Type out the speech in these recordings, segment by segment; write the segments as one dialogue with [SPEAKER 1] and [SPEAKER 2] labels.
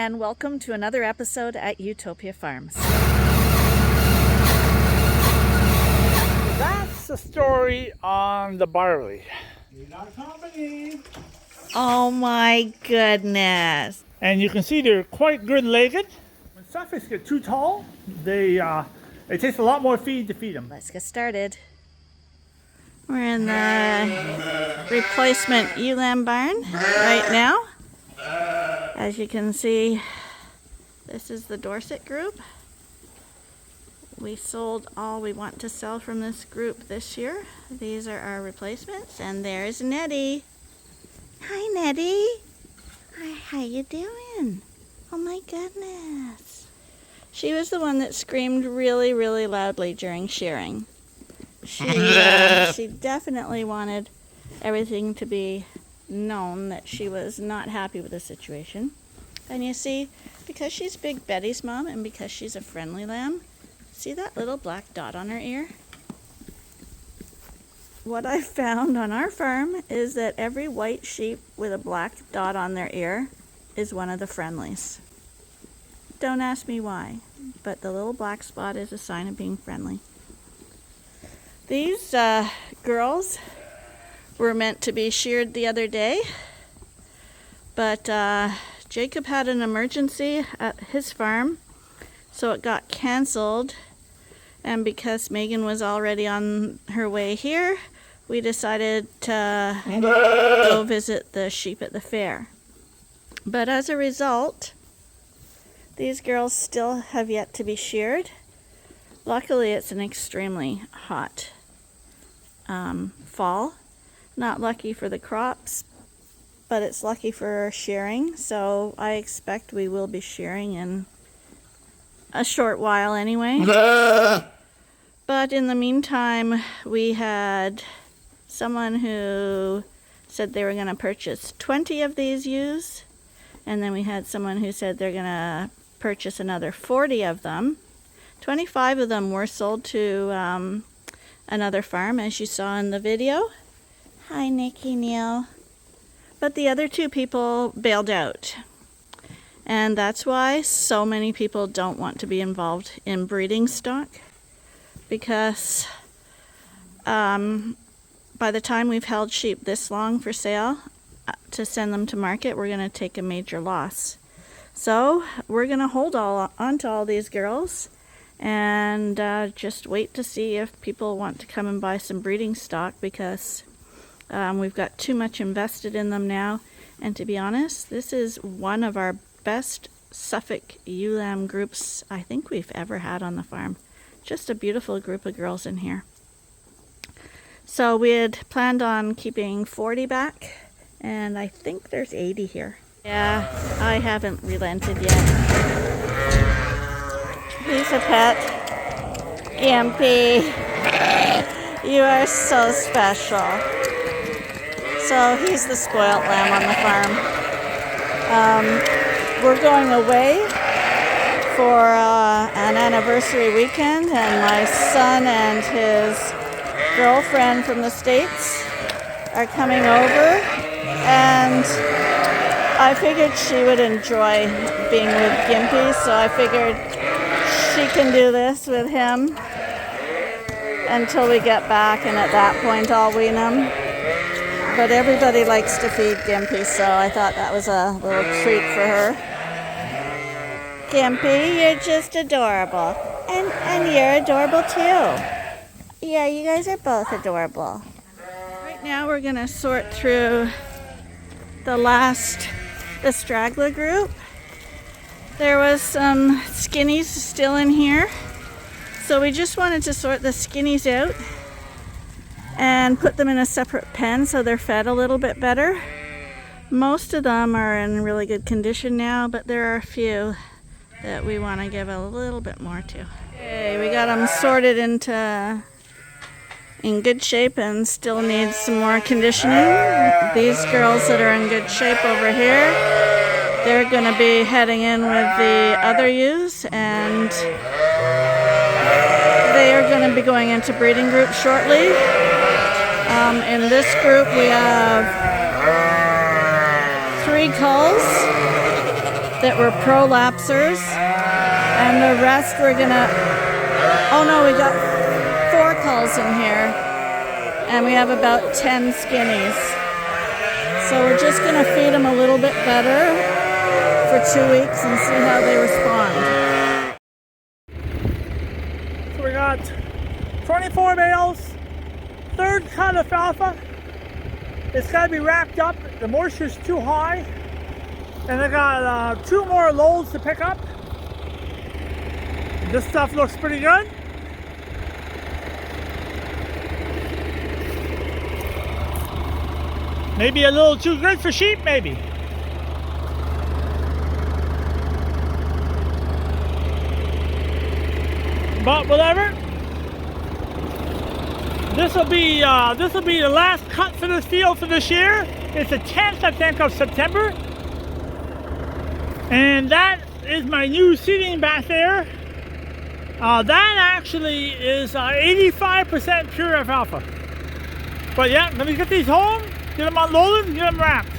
[SPEAKER 1] and welcome to another episode at Utopia Farms.
[SPEAKER 2] That's the story on the barley.
[SPEAKER 1] Oh my goodness.
[SPEAKER 2] And you can see they're quite good-legged. When Suffolks get too tall, it takes a lot more feed to feed them.
[SPEAKER 1] Let's get started. We're in the replacement ewe lamb barn right now. As you can see, this is the Dorset group. We sold all we want to sell from this group this year. These are our replacements, and there's Nettie. Hi, Nettie. Hi, how you doing? Oh my goodness. She was the one that screamed really, really loudly during shearing. She definitely wanted everything to be known that she was not happy with the situation. And you see, because she's Big Betty's mom and because she's a friendly lamb, see that little black dot on her ear? What I found on our farm is that every white sheep with a black dot on their ear is one of the friendlies. Don't ask me why, but the little black spot is a sign of being friendly. These girls were meant to be sheared the other day, but Jacob had an emergency at his farm, so it got canceled. And because Megan was already on her way here, we decided to go visit the sheep at the fair. But as a result, these girls still have yet to be sheared. Luckily, it's an extremely hot fall. Not lucky for the crops, but it's lucky for shearing. So I expect we will be shearing in a short while anyway. But in the meantime, we had someone who said they were going to purchase 20 of these ewes. And then we had someone who said they're going to purchase another 40 of them. 25 of them were sold to another farm, as you saw in the video. Hi, Nikki Neal. But the other two people bailed out. And that's why so many people don't want to be involved in breeding stock. Because by the time we've held sheep this long for sale, to send them to market, we're going to take a major loss. So we're going to hold onto all these girls and just wait to see if people want to come and buy some breeding stock, because we've got too much invested in them now. And to be honest, this is one of our best Suffolk ewe lamb groups I think we've ever had on the farm. Just a beautiful group of girls in here. So we had planned on keeping 40 back, and I think there's 80 here. Yeah, I haven't relented yet. He's a pet. Gimpy. You are so special. So he's the spoiled lamb on the farm. We're going away for an anniversary weekend, and my son and his girlfriend from the States are coming over, and I figured she would enjoy being with Gimpy, so I figured she can do this with him until we get back, and at that point I'll wean him. But everybody likes to feed Gimpy, so I thought that was a little treat for her. Gimpy, you're just adorable. And you're adorable too. Yeah, you guys are both adorable. Right now we're going to sort through the straggler group. There was some skinnies still in here, so we just wanted to sort the skinnies out and put them in a separate pen so they're fed a little bit better. Most of them are in really good condition now, but there are a few that we want to give a little bit more to. Okay, we got them sorted in good shape and still need some more conditioning. These girls that are in good shape over here, they're going to be heading in with the other ewes, and they are going to be going into breeding group shortly. In this group we have 3 culls. that were prolapsers, and the rest we're gonna, oh no, we got 4 culls in here, and we have about 10 skinnies. So we're just gonna feed them a little bit better for 2 weeks and see how they respond.
[SPEAKER 2] So we got 24 bales, 3rd cut alfalfa. It's got to be wrapped up. The moisture's too high. And I got 2 more loads to pick up. This stuff looks pretty good. Maybe a little too good for sheep, maybe. But whatever. This will be the last cut for this field for this year. It's the 10th, I think, of September. And that is my new seeding back there. That actually is 85% pure alfalfa. But yeah, let me get these home, get them unloaded, and get them wrapped.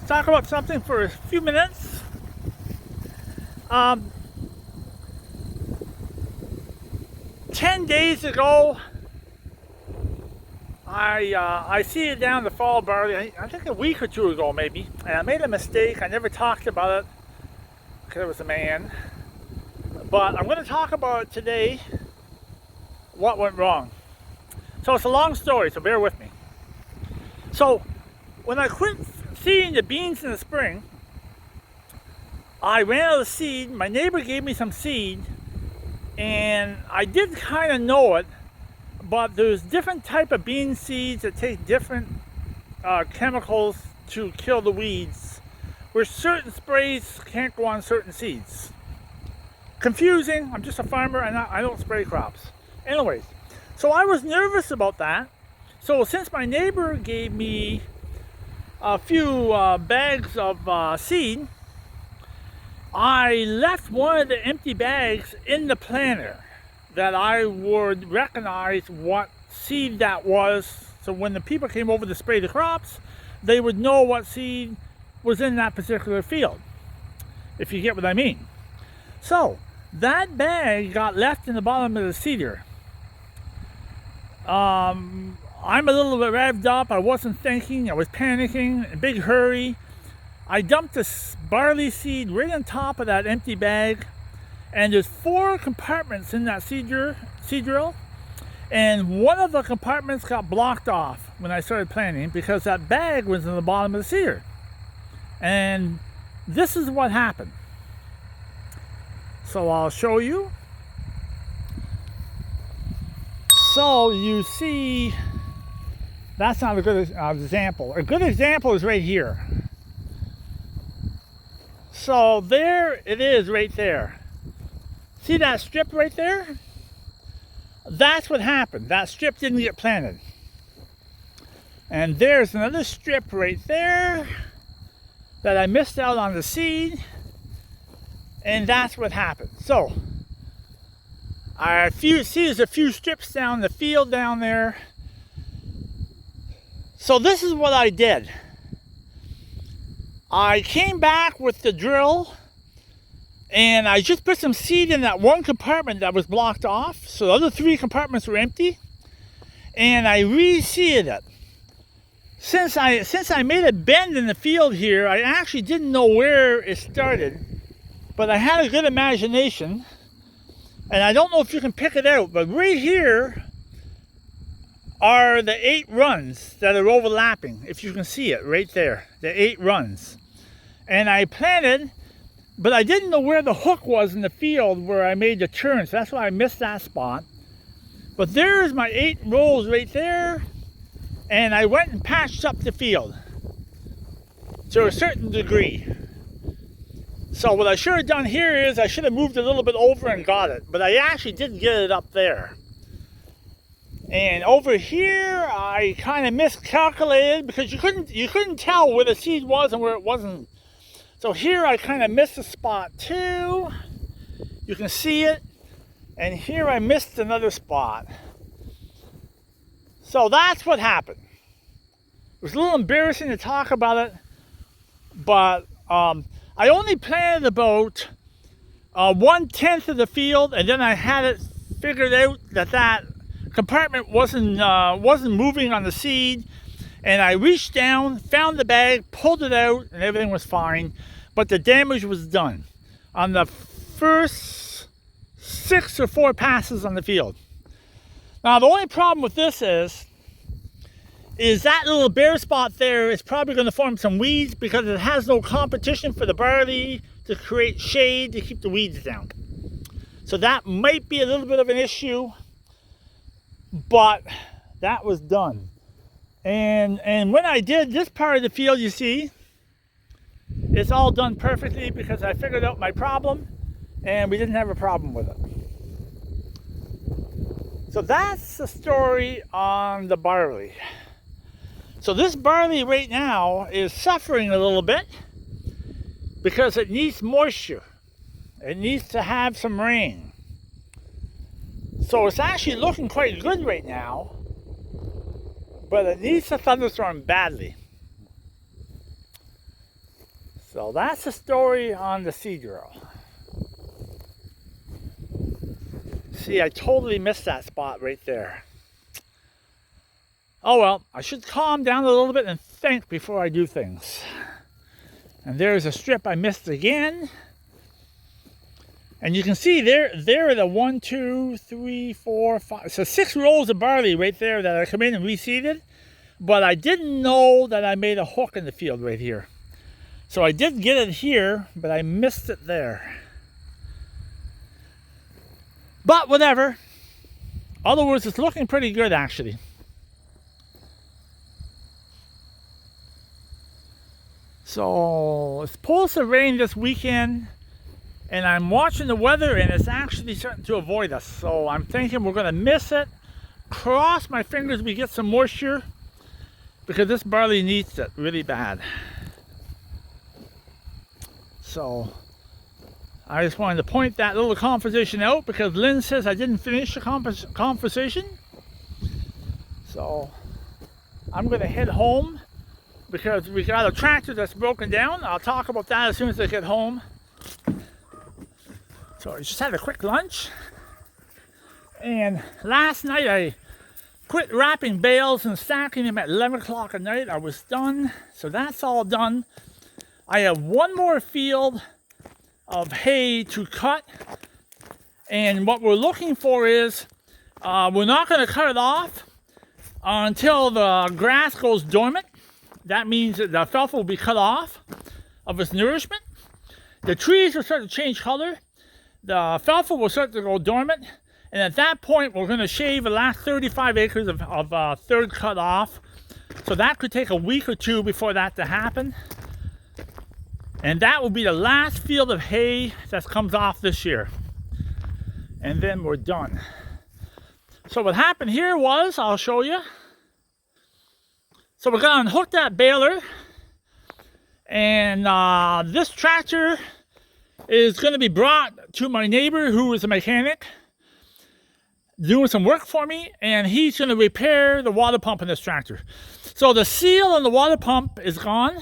[SPEAKER 2] Talk about something for a few minutes. 10 days ago, I seeded down the fall barley, I think a week or 2 ago maybe, and I made a mistake. I never talked about it because I was a man, but I'm going to talk about it today, what went wrong. So it's a long story, so bear with me. So when I quit seeding the beans in the spring, I ran out of seed. My neighbor gave me some seed, and I did kind of know it, but there's different type of bean seeds that take different chemicals to kill the weeds, where certain sprays can't go on certain seeds. Confusing. I'm just a farmer and I don't spray crops. Anyways, so I was nervous about that. So since my neighbor gave me a few bags of seed, I left one of the empty bags in the planter that I would recognize what seed that was, so when the people came over to spray the crops, they would know what seed was in that particular field, if you get what I mean. So that bag got left in the bottom of the seeder. I'm a little bit revved up. I wasn't thinking. I was panicking. In a big hurry. I dumped this barley seed right on top of that empty bag. And there's 4 compartments in that seed drill. And one of the compartments got blocked off when I started planting because that bag was in the bottom of the seeder. And this is what happened. So I'll show you. So you see, that's not a good example. A good example is right here. So there it is right there. See that strip right there? That's what happened. That strip didn't get planted. And there's another strip right there that I missed out on the seed. And that's what happened. So there's a few strips down the field down there. So this is what I did. I came back with the drill and I just put some seed in that one compartment that was blocked off. So the other 3 compartments were empty. And I reseeded it. Since I made a bend in the field here, I actually didn't know where it started. But I had a good imagination. And I don't know if you can pick it out, but right here are the 8 runs that are overlapping. If you can see it right there, the 8 runs. And I planted, but I didn't know where the hook was in the field where I made the turn. So that's why I missed that spot. But there's my 8 rows right there. And I went and patched up the field to a certain degree. So what I should have done here is I should have moved a little bit over and got it. But I actually didn't get it up there. And over here, I kind of miscalculated because you couldn't tell where the seed was and where it wasn't. So here I kind of missed a spot too. You can see it. And here I missed another spot. So that's what happened. It was a little embarrassing to talk about it, but I only planted about 1/10 of the field, and then I had it figured out that compartment wasn't moving on the seed, and I reached down, found the bag, pulled it out, and everything was fine. But the damage was done on the first 6 or 4 passes on the field. Now the only problem with this is that little bare spot there is probably going to form some weeds because it has no competition for the barley to create shade to keep the weeds down. So that might be a little bit of an issue, but that was done. And when I did this part of the field, you see, it's all done perfectly because I figured out my problem and we didn't have a problem with it. So that's the story on the barley. So this barley right now is suffering a little bit because it needs moisture. It needs to have some rain. So it's actually looking quite good right now, but it needs a thunderstorm badly. So that's the story on the seed drill. See, I totally missed that spot right there. Oh well, I should calm down a little bit and think before I do things. And there's a strip I missed again. And you can see there are the 1, 2, 3, 4, 5. So 6 rows of barley right there that I come in and reseeded. But I didn't know that I made a hook in the field right here. So I did get it here, but I missed it there. But whatever. Other words, it's looking pretty good actually. So it's supposed to rain this weekend, and I'm watching the weather and it's actually starting to avoid us. So I'm thinking we're going to miss it. Cross my fingers we get some moisture because this barley needs it really bad. So I just wanted to point that little conversation out because Lynn says I didn't finish the conversation. So I'm going to head home because we got a tractor that's broken down. I'll talk about that as soon as I get home. So I just had a quick lunch. And last night I quit wrapping bales and stacking them at 11 o'clock at night. I was done. So that's all done. I have one more field of hay to cut. And what we're looking for is, we're not going to cut it off until the grass goes dormant. That means that the alfalfa will be cut off. of its nourishment. The trees will start to change color. The alfalfa will start to go dormant. And at that point, we're going to shave the last 35 acres of third cut off. So that could take a week or two before that to happen. And that will be the last field of hay that comes off this year. And then we're done. So what happened here was, I'll show you. So we're going to unhook that baler. And this tractor is going to be brought to my neighbor who is a mechanic, doing some work for me, and he's going to repair the water pump in this tractor. So the seal on the water pump is gone,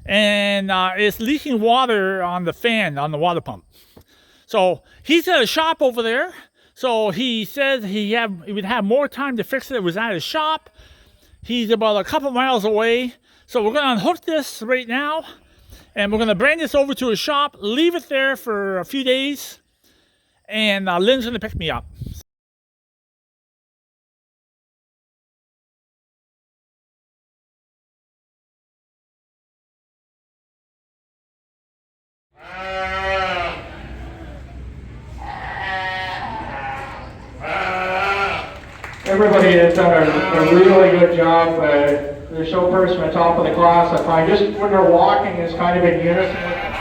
[SPEAKER 2] and it's leaking water on the fan on the water pump. So he's at a shop over there. So he says he would have more time to fix it. It was at his shop. He's about a couple miles away. So we're going to unhook this right now, and we're going to bring this over to his shop, leave it there for a few days, and Lynn's going to pick me up.
[SPEAKER 3] Everybody has done a really good job. The show person at top of the class, I find, just when they're walking is kind of in unison with them.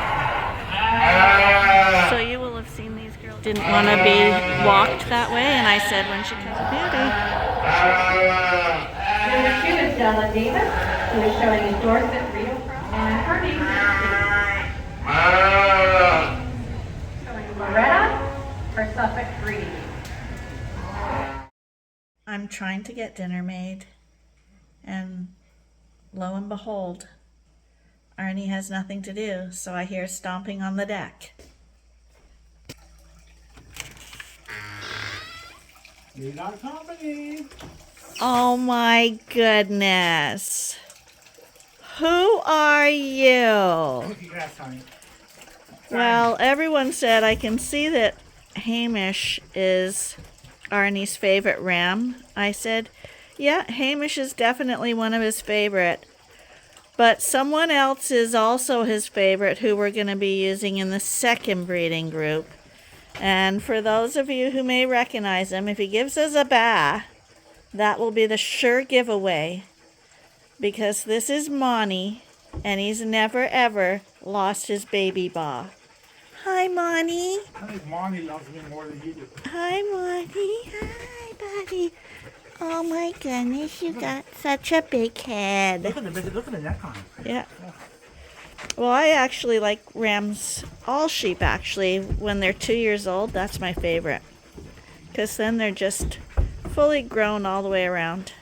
[SPEAKER 1] So you will have seen these girls didn't want to be walked that way, and I said when she comes a beauty.
[SPEAKER 4] Number 2 is Della Davis, who is showing his Dorset Rio crop, and her name is showing Loretta, her Suffolk breed.
[SPEAKER 1] I'm trying to get dinner made, and lo and behold, Arnie has nothing to do, so I hear stomping on the deck.
[SPEAKER 2] We got company.
[SPEAKER 1] Oh my goodness. Who are you?
[SPEAKER 2] Yes, honey.
[SPEAKER 1] Well, everyone said I can see that Hamish is Arnie's favorite ram. I said, yeah, Hamish is definitely one of his favorite. But someone else is also his favorite who we're going to be using in the second breeding group. And for those of you who may recognize him, if he gives us a baa, that will be the sure giveaway. Because this is Monty, and he's never ever lost his baby baa. Hi, Monty.
[SPEAKER 2] I think Monty loves me more than you do.
[SPEAKER 1] Hi, Monty. Hi, buddy. Oh my goodness, you got such a big head.
[SPEAKER 2] Look at the neck on him.
[SPEAKER 1] Yeah. Well, I actually like rams, all sheep actually, when they're 2 years old. That's my favorite. Because then they're just fully grown all the way around.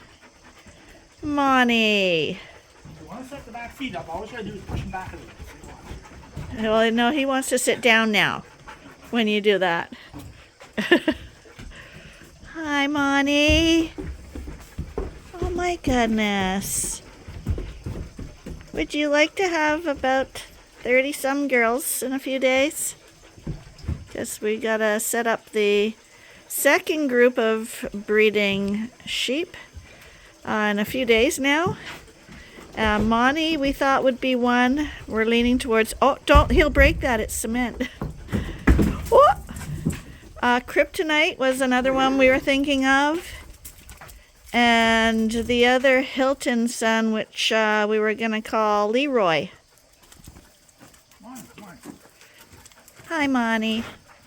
[SPEAKER 1] Monty.
[SPEAKER 2] You want to set the back feet up, all you gotta do is push him back a little.
[SPEAKER 1] Well, no, he wants to sit down now when you do that. Hi, Monty. Oh my goodness. Would you like to have about 30 some girls in a few days? Because we gotta set up the second group of breeding sheep in a few days now. Monty, we thought would be one. We're leaning towards, he'll break that, it's cement. Oh! Kryptonite was another one we were thinking of. And the other Hilton son, which we were going to call Leroy.
[SPEAKER 2] Come on.
[SPEAKER 1] Hi, Monty.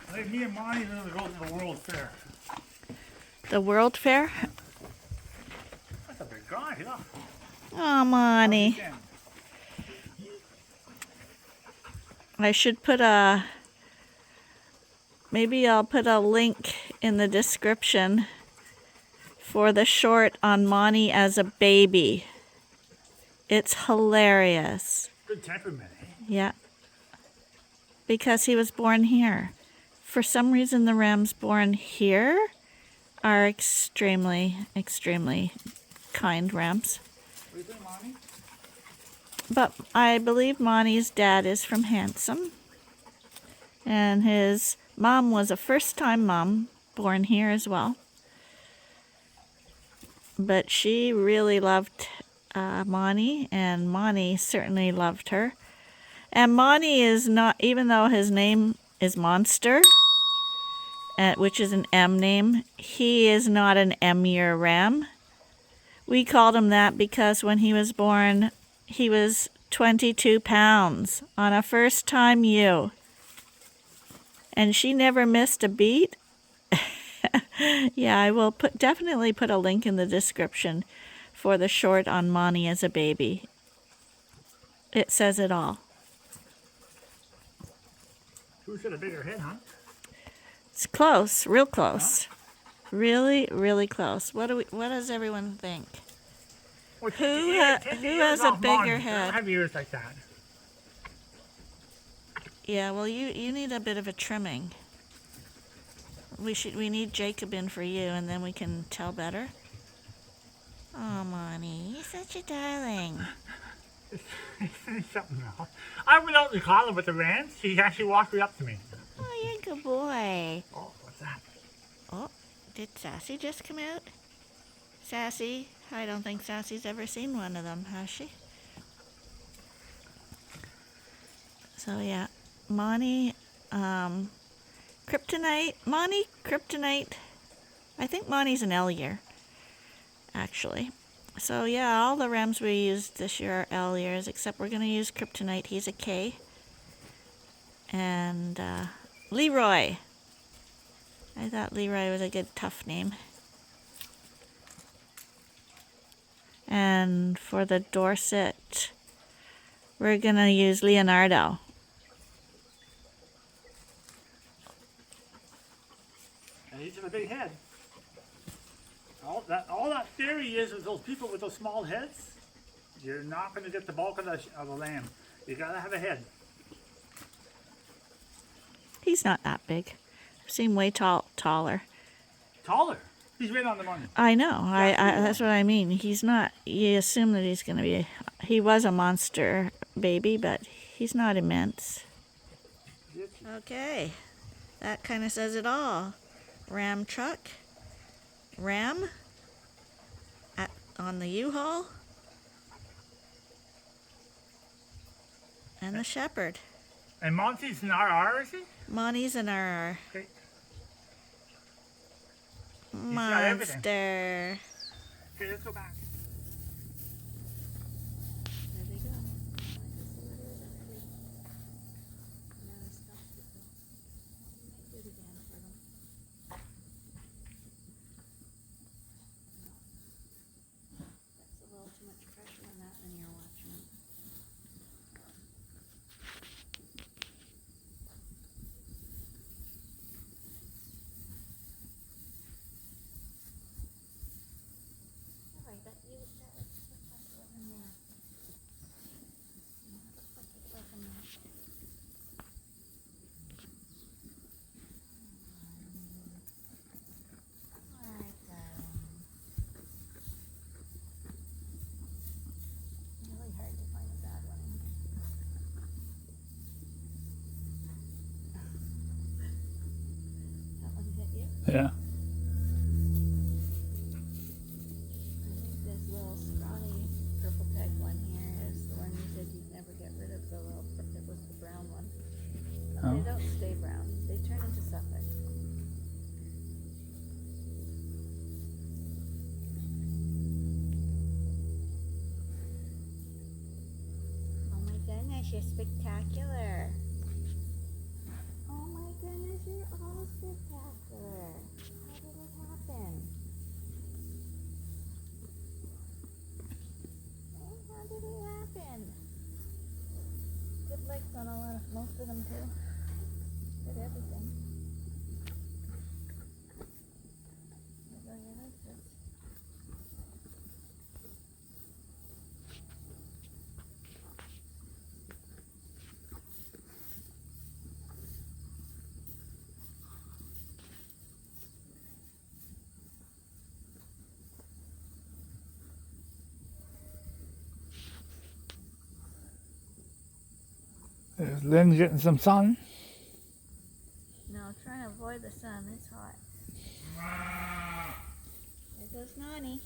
[SPEAKER 2] I think me and Monty are going to go to the World Fair.
[SPEAKER 1] The World Fair?
[SPEAKER 2] That's a big guy, yeah.
[SPEAKER 1] Oh, Monty. I should put maybe I'll put a link in the description for the short on Monty as a baby. It's hilarious.
[SPEAKER 2] Good temperament, eh?
[SPEAKER 1] Yeah. Because he was born here. For some reason, the rams born here are extremely, extremely kind rams.
[SPEAKER 2] What do you think, Monty?
[SPEAKER 1] But I believe Monty's dad is from Handsome. And his mom was a first-time mom, born here as well. But she really loved Monty, and Monty certainly loved her. And Monty is not, even though his name is Monster, which is an M name, he is not an M-year ram. We called him that because when he was born, he was 22 pounds on a first-time ewe. And she never missed a beat. Yeah, I will definitely put a link in the description for the short on Monty as a baby. It says it all.
[SPEAKER 2] Who's got a bigger head, huh?
[SPEAKER 1] It's close, real close. Really, really close. What does everyone think?
[SPEAKER 2] Well,
[SPEAKER 1] Who has a bigger head?
[SPEAKER 2] I don't have ears like that.
[SPEAKER 1] Yeah, well, you need a bit of a trimming. We need Jacob in for you, and then we can tell better. Oh, Monty, you're such a darling.
[SPEAKER 2] Something else. I went out in the collar with the rams. He actually walked right up to me.
[SPEAKER 1] Oh, you're a good boy.
[SPEAKER 2] Oh, what's that?
[SPEAKER 1] Oh, did Sassy just come out? Sassy? I don't think Sassy's ever seen one of them, has she? So, yeah. Monty, Kryptonite. Monty, Kryptonite. I think Monty's an L year, actually. So, yeah, all the rams we used this year are L years, except we're going to use Kryptonite. He's a K. And Leroy. I thought Leroy was a good, tough name. And for the Dorset, we're going to use Leonardo.
[SPEAKER 2] And he's in a big head. All that theory is with those people with those small heads, you're not going to get the bulk of the lamb. You got to have a head.
[SPEAKER 1] He's not that big. I've seen way taller.
[SPEAKER 2] Taller. He's right on the money.
[SPEAKER 1] I know. I that's what I mean. He's not. You assume that he's going to be. He was a monster baby, but he's not immense. Okay, that kind of says it all. Ram truck, ram on the U-Haul, and the shepherd.
[SPEAKER 2] And Monty's an RR, is he?
[SPEAKER 1] Monty's an RR.
[SPEAKER 2] Okay.
[SPEAKER 1] Monster.
[SPEAKER 2] Okay, let's go back.
[SPEAKER 1] There they go. That's a little too much pressure on that when you're watching it. Really hard to find a bad one in here. That one hit you?
[SPEAKER 2] Yeah.
[SPEAKER 1] I think this little scrawny purple peg one here is the one you said you'd never get rid of, the little, it was the brown one.
[SPEAKER 2] Oh.
[SPEAKER 1] They don't stay brown, they turn into Suffolk. Oh my goodness, you're spectacular. Oh my goodness, you're all spectacular. How did it happen? How did it happen? Good legs on most of them too. Did everything. There you go, your legs.
[SPEAKER 2] There's Lynn getting some sun.
[SPEAKER 1] No, trying to avoid the sun. It's hot. There goes Nani.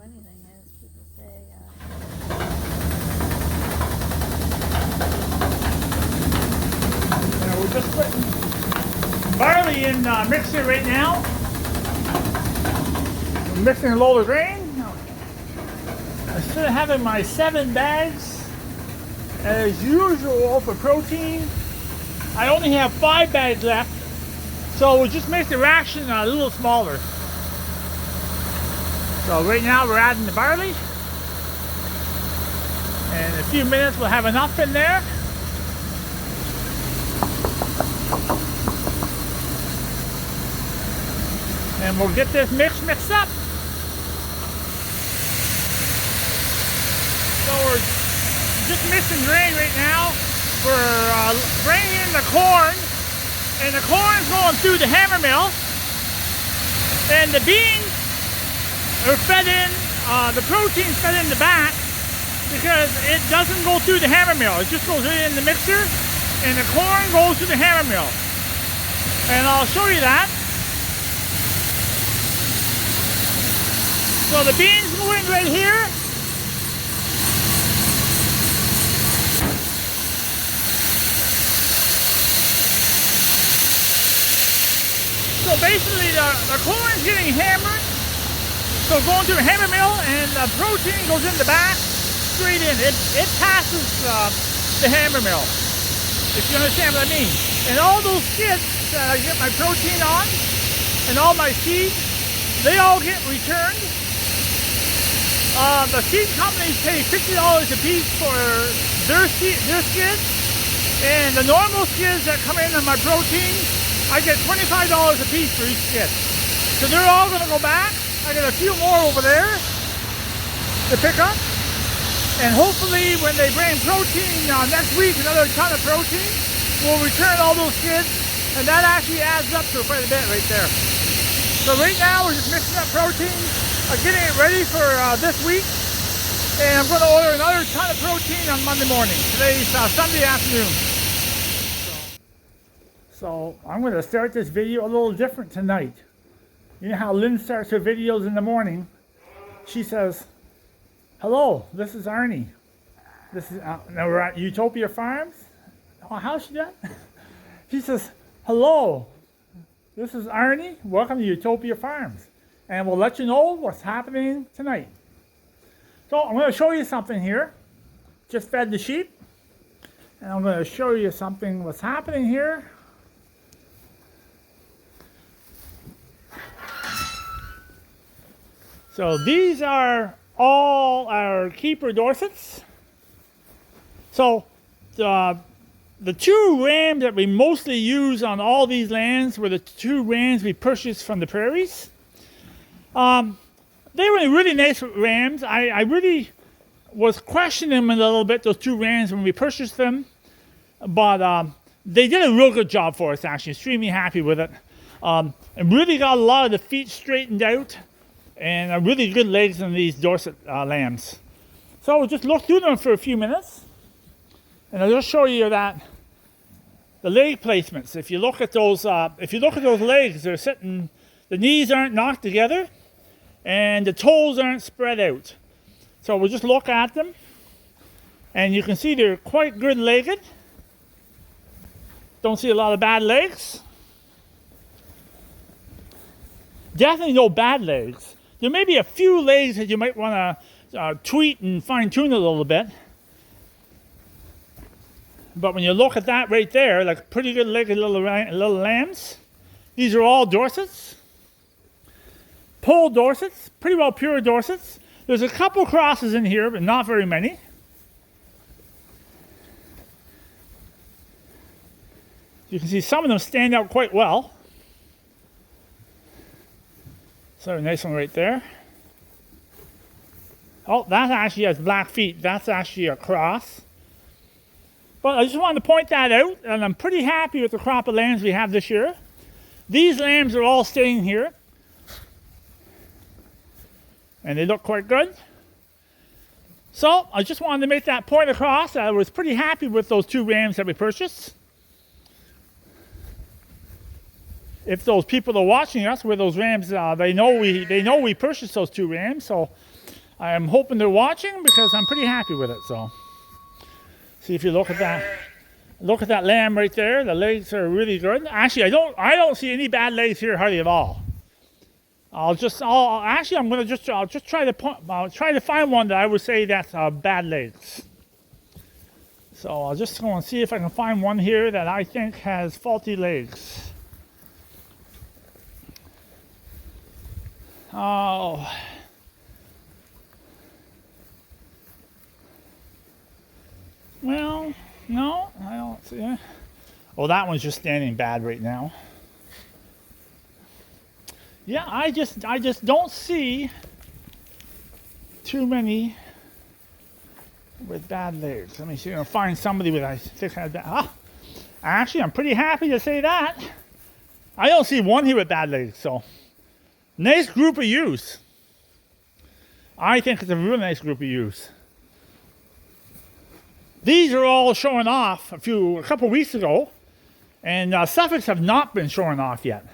[SPEAKER 1] funny thing is, people say,
[SPEAKER 2] We're just putting barley in mixer right now. We're mixing a load of grain. Instead of having my 7 bags as usual for protein, I only have 5 bags left. So we'll just make the ration a little smaller. So right now we're adding the barley. And in a few minutes we'll have enough in there. And we'll get this mixed up. So we're just mixing grain right now. We're bringing in the corn. And the corn's going through the hammer mill. And the beans are fed in, the protein's fed in the back because it doesn't go through the hammer mill. It just goes right in the mixer. And the corn goes to the hammer mill. And I'll show you that. So the beans go in right here. So basically the corn is getting hammered. So going through a hammer mill and the protein goes in the back, straight in. It passes the hammer mill, if you understand what I mean. And all those skids that I get my protein on and all my seeds, they all get returned. The seed companies pay $50 a piece for their skids, and the normal skids that come in on my protein, I get $25 a piece for each skid. So they're all going to go back. I got a few more over there to pick up, and hopefully when they bring protein next week, another ton of protein, we'll return all those skids, and that actually adds up to quite a bit right there. So right now we're just mixing up protein. Getting it ready for this week, and I'm going to order another ton of protein on Monday morning. Today's Sunday afternoon. So I'm going to start this video a little different tonight. You know how Lynn starts her videos in the morning? She says, "Hello, this is Arnie. This is now we're at Utopia Farms." Oh, how's she done? She says, "Hello, this is Arnie. Welcome to Utopia Farms. And we'll let you know what's happening tonight." So I'm going to show you something here. Just fed the sheep. And I'm going to show you something what's happening here. So these are all our keeper Dorsets. So the 2 rams that we mostly use on all these lands were the 2 rams we purchased from the prairies. They were really nice rams. I really was questioning them a little bit, those 2 rams, when we purchased them. But they did a real good job for us, actually. Extremely happy with it. And really got a lot of the feet straightened out. And really good legs on these Dorset lambs. So we'll just look through them for a few minutes. And I'll just show you that the leg placements. If you look at those legs, they're sitting, the knees aren't knocked together. And the toes aren't spread out. So we'll just look at them. And you can see they're quite good legged. Don't see a lot of bad legs. Definitely no bad legs. There may be a few legs that you might want to tweak and fine tune a little bit. But when you look at that right there, like pretty good legged little lambs. These are all Dorsets. Pole Dorsets, pretty well pure Dorsets. There's a couple crosses in here, but not very many. You can see some of them stand out quite well. So a nice one right there. Oh, that actually has black feet. That's actually a cross. But I just wanted to point that out, and I'm pretty happy with the crop of lambs we have this year. These lambs are all staying here. And they look quite good. So I just wanted to make that point across. I was pretty happy with those 2 rams that we purchased. If those people are watching us with those rams, they know we purchased those 2 rams. So I'm hoping they're watching because I'm pretty happy with it. So, see if you look at that lamb right there. The legs are really good. Actually, I don't see any bad legs here hardly at all. I'll just try to find one that I would say that's bad legs. So I'll just go and see if I can find one here that I think has faulty legs. Oh. Well, no, I don't see it. Oh, that one's just standing bad right now. Yeah, I just don't see too many with bad legs. Let me see if I can find somebody with I think had bad. Actually, I'm pretty happy to say that. I don't see one here with bad legs, so nice group of ewes. I think it's a really nice group of ewes. These are all showing off a couple weeks ago, and Suffolks have not been showing off yet.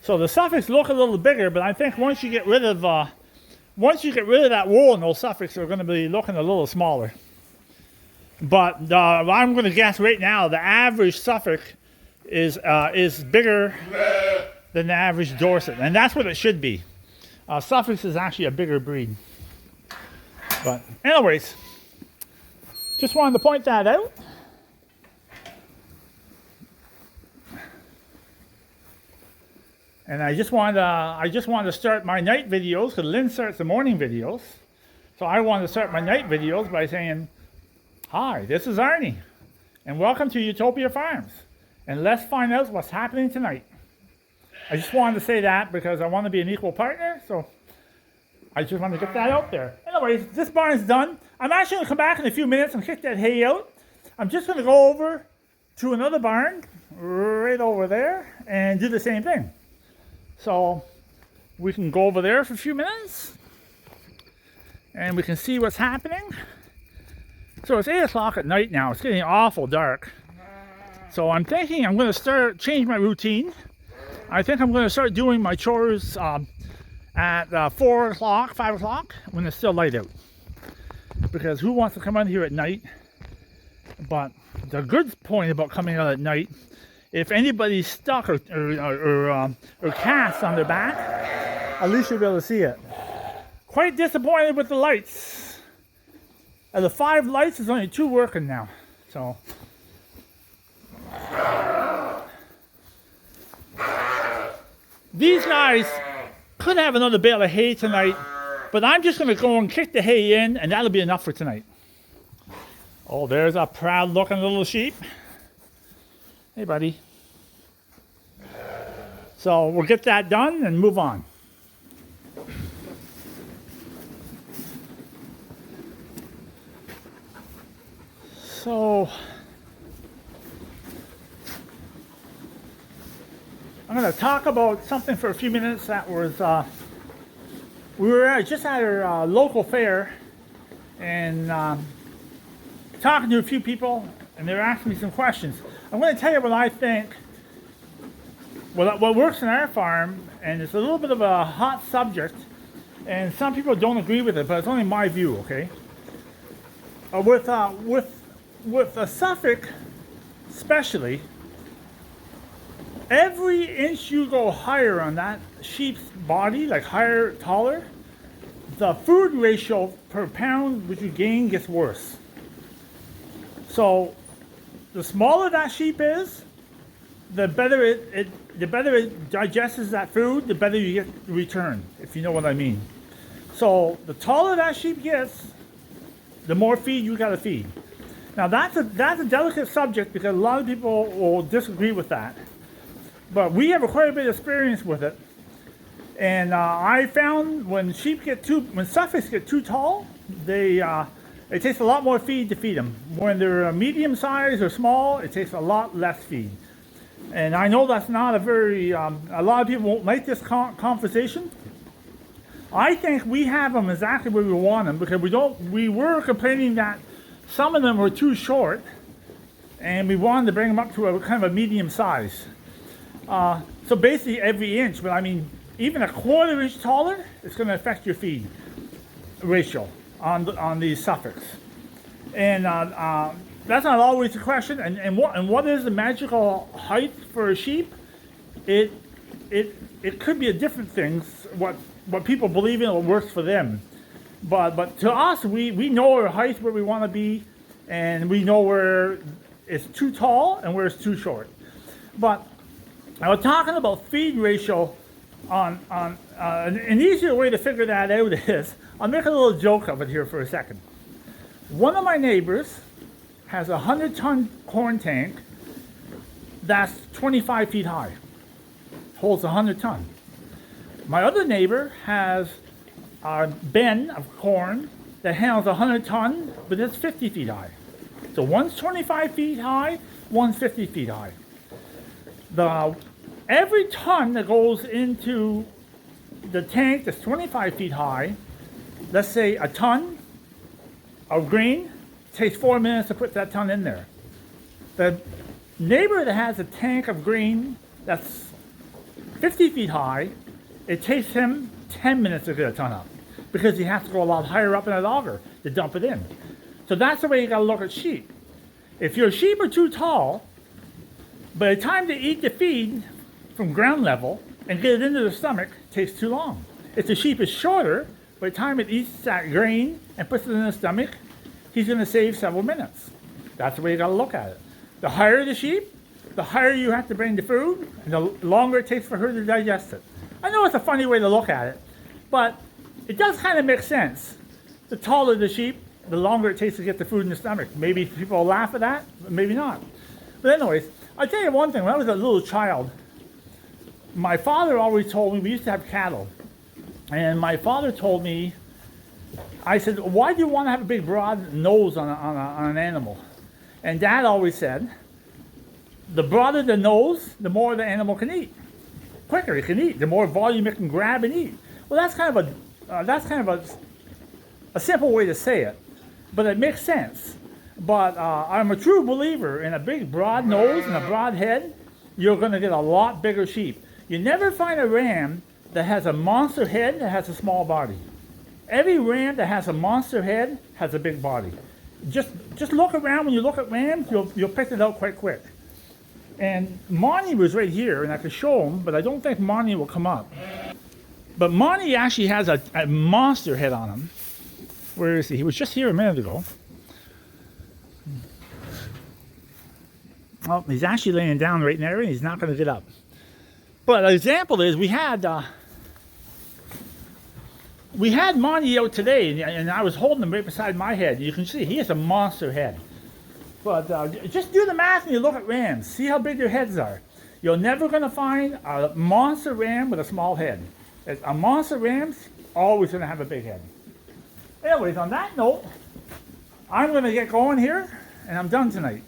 [SPEAKER 2] So the Suffolks look a little bigger, but I think once you get rid of that wool, those Suffolks are going to be looking a little smaller. But I'm going to guess right now the average Suffolk is bigger than the average Dorset, and that's what it should be. Suffolks is actually a bigger breed. But anyways, just wanted to point that out. And I just wanted to start my night videos because Lynn starts the morning videos. So I wanted to start my night videos by saying, "Hi, this is Arnie, and welcome to Utopia Farms. And let's find out what's happening tonight." I just wanted to say that because I want to be an equal partner. So I just wanted to get that out there. Anyways, this barn's done. I'm actually going to come back in a few minutes and kick that hay out. I'm just going to go over to another barn right over there and do the same thing. So we can go over there for a few minutes and we can see what's happening. So it's 8 o'clock at night now. It's getting awful dark. So I'm thinking I'm going to change my routine. I think I'm going to start doing my chores at 4 o'clock, 5 o'clock when it's still light out. Because who wants to come out here at night? But the good point about coming out at night, if anybody's stuck or cast on their back, at least you'll be able to see it. Quite disappointed with the lights. Of the 5 lights, there's only 2 working now. So these guys could have another bale of hay tonight, but I'm just going to go and kick the hay in, and that'll be enough for tonight. Oh, there's a proud-looking little sheep. Hey, buddy. So we'll get that done and move on. So I'm going to talk about something for a few minutes that was, we were just at our local fair and talking to a few people, and they were asking me some questions. I'm going to tell you what I think, what works in our farm, and it's a little bit of a hot subject, and some people don't agree with it, but it's only my view, okay? With a Suffolk, especially, every inch you go higher on that sheep's body, like higher, taller, the food ratio per pound which you gain gets worse. So the smaller that sheep is, the better it digests that food, the better you get return, if you know what I mean. So the taller that sheep gets, the more feed you gotta feed. Now that's a delicate subject because a lot of people will disagree with that. But we have quite a bit of experience with it. And I found when Suffolks get too tall, it takes a lot more feed to feed them. When they're medium size or small, it takes a lot less feed. And I know that's not a lot of people won't like this conversation. I think we have them exactly where we want them because we were complaining that some of them were too short and we wanted to bring them up to a kind of a medium size. So basically every inch, but I mean, even a quarter inch taller, it's going to affect your feed. ratio on these Suffolks. And that's not always the question. And what is the magical height for a sheep? It could be a different things. What people believe in what works for them. But to us, we know our height where we want to be, and we know where it's too tall and where it's too short. But I was talking about feed ratio on an easier way to figure that out is, I'll make a little joke of it here for a second. One of my neighbors has a 100-ton corn tank that's 25 feet high, holds 100 ton. My other neighbor has a bin of corn that handles 100 ton, but it's 50 feet high. So one's 25 feet high, one's 50 feet high. Every ton that goes into the tank that's 25 feet high, let's say a ton of grain, takes 4 minutes to put that ton in there. The neighbor that has a tank of grain that's 50 feet high, it takes him 10 minutes to get a ton up, because he has to go a lot higher up in that auger to dump it in. So that's the way you gotta look at sheep. If your sheep are too tall, by the time they eat the feed from ground level and get it into the stomach, it takes too long. If the sheep is shorter, by the time it eats that grain and puts it in the stomach, he's gonna save several minutes. That's the way you gotta look at it. The higher the sheep, the higher you have to bring the food, and the longer it takes for her to digest it. I know it's a funny way to look at it, but it does kind of make sense. The taller the sheep, the longer it takes to get the food in the stomach. Maybe people will laugh at that, but maybe not. But anyways, I'll tell you one thing. When I was a little child, my father always told me, we used to have cattle, and my father told me, I said, why do you want to have a big broad nose on an animal? And Dad always said, the broader the nose, the more the animal can eat. Quicker it can eat, the more volume it can grab and eat. Well, that's kind of a simple way to say it, but it makes sense. But I'm a true believer in a big broad nose and a broad head. You're going to get a lot bigger sheep. You never find a ram that has a monster head that has a small body. Every ram that has a monster head has a big body. Just look around. When you look at rams, you'll pick it out quite quick. And Monty was right here, and I could show him, but I don't think Monty will come up. But Monty actually has a monster head on him. Where is he? He was just here a minute ago. Oh, he's actually laying down right there, and he's not going to get up. But an example is we had Monty out today, and I was holding him right beside my head. You can see he has a monster head. But just do the math and you look at rams. See how big their heads are. You're never going to find a monster ram with a small head. A monster ram's always going to have a big head. Anyways, on that note, I'm going to get going here, and I'm done tonight.